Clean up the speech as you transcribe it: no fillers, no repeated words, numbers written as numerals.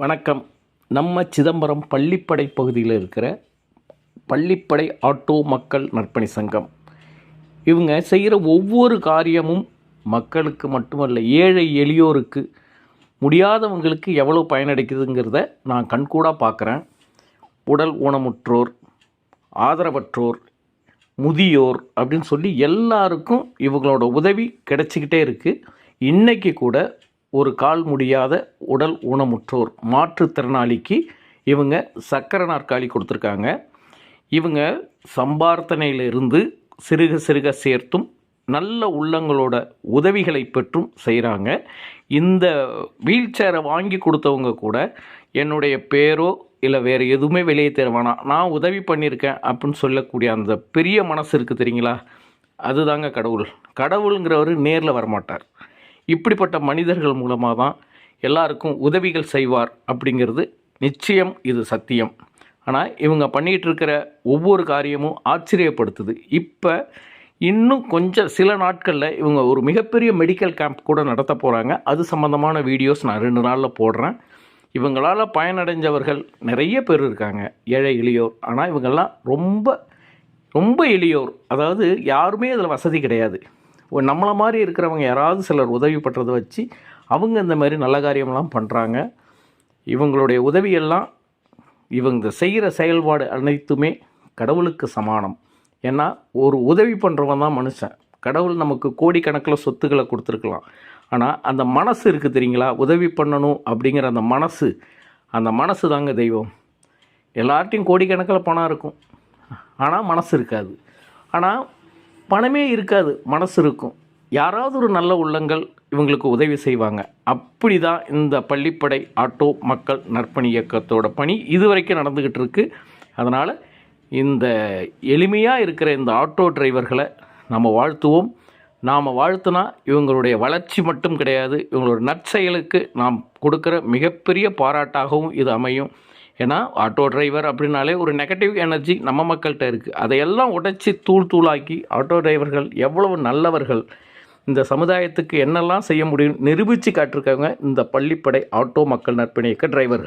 வணக்கம். நம்ம சிதம்பரம் பள்ளிப்படை பகுதியில் இருக்கிற பள்ளிப்படை ஆட்டோ மக்கள் நற்பணி சங்கம். இவங்க செய்கிற ஒவ்வொரு காரியமும் மக்களுக்கு மட்டுமல்ல, ஏழை எளியோருக்கு, முடியாதவங்களுக்கு எவ்வளோ பயனடைக்குதுங்கிறத நான் கண்கூடாக பார்க்குறேன். உடல் ஊனமுற்றோர், ஆதரவற்றோர், முதியோர் அப்படின்னு சொல்லி எல்லாருக்கும் இவங்களோட உதவி கிடைச்சிக்கிட்டே இருக்குது. இன்றைக்கி கூட ஒரு கால் முடியாத உடல் ஊனமுற்றோர் மாற்றுத்திறனாளிக்கு இவங்க சக்கர நாற்காலி கொடுத்துருக்காங்க. இவங்க சம்பார்த்தனையிலிருந்து சிறுக சிறுக சேர்த்தும் நல்ல உள்ளங்களோட உதவிகளை பெற்றும் செய்கிறாங்க. இந்த வீல் சேரை வாங்கி கொடுத்தவங்க கூட என்னுடைய பேரோ இல்லை வேறு எதுவுமே வெளியே தர வேணாம், நான் உதவி பண்ணியிருக்கேன் அப்படின்னு சொல்லக்கூடிய அந்த பெரிய மனசு இருக்குது தெரியுங்களா, அதுதாங்க கடவுள். கடவுளுங்கிறவர் நேரில் வரமாட்டார். இப்படிப்பட்ட மனிதர்கள் மூலமாக தான் எல்லாருக்கும் உதவிகள் செய்வார் அப்படிங்கிறது நிச்சயம், இது சத்தியம். ஆனால் இவங்க பண்ணிகிட்டு இருக்கிற ஒவ்வொரு காரியமும் ஆச்சரியப்படுத்துது. இப்போ இன்னும் கொஞ்சம் சில நாட்களில் இவங்க ஒரு மிகப்பெரிய மெடிக்கல் கேம்ப் கூட நடத்த போகிறாங்க. அது சம்மந்தமான வீடியோஸ் நான் 2 நாளில் போடுறேன். இவங்களால் பயனடைஞ்சவர்கள் நிறைய பேர் இருக்காங்க, ஏழை எளியோர். ஆனால் இவங்கெல்லாம் ரொம்ப ரொம்ப எளியோர். அதாவது யாருமே அதில் வசதி கிடையாது. நம்மளை மாதிரி இருக்கிறவங்க யாராவது சிலர் உதவி பண்ணுறதை வச்சு அவங்க இந்த மாதிரி நல்ல காரியமெல்லாம் பண்ணுறாங்க. இவங்களுடைய உதவியெல்லாம், இவங்க செய்கிற செயல்பாடு அனைத்துமே கடவுளுக்கு சமானம். ஏன்னா ஒரு உதவி பண்ணுறவன் தான் மனுஷன். கடவுள் நமக்கு கோடிக்கணக்கில் சொத்துக்களை கொடுத்துருக்கலாம். ஆனால் அந்த மனசு இருக்குது தெரியுங்களா, உதவி பண்ணணும் அப்படிங்கிற அந்த மனசு தாங்க தெய்வம். எல்லார்ட்டையும் கோடிக்கணக்கில் பணம் இருக்கும், ஆனால் மனசு இருக்காது. ஆனால் பணமே இருக்காது, மனசு இருக்கும். யாராவது ஒரு நல்ல உள்ளங்கள் இவங்களுக்கு உதவி செய்வாங்க. அப்படி தான் இந்த பள்ளிப்படை ஆட்டோ மக்கள் நற்பணி இயக்கத்தோட பணி இதுவரைக்கும் நடந்துக்கிட்டு இருக்குது. அதனால் இந்த எளிமையாக இருக்கிற இந்த ஆட்டோ டிரைவர்களை நம்ம வாழ்த்துவோம். நாம் வாழ்த்துனா இவங்களுடைய வளர்ச்சி மட்டும் கிடையாது, இவங்களோட நற்செயலுக்கு நாம் கொடுக்குற மிகப்பெரிய பாராட்டாகவும் இது அமையும். ஏன்னா ஆட்டோ டிரைவர் அப்படின்னாலே ஒரு நெகட்டிவ் எனர்ஜி நம்ம மக்கள்கிட்ட இருக்குது. அதையெல்லாம் உடைச்சி தூளாக்கி ஆட்டோ டிரைவர்கள் எவ்வளவு நல்லவர்கள், இந்த சமுதாயத்துக்கு என்னெல்லாம் செய்ய முடியும் நிரூபித்து காட்டிருக்காங்க இந்த பள்ளிப்படை ஆட்டோ மக்கள் நற்பணி இயக்க டிரைவர்கள்.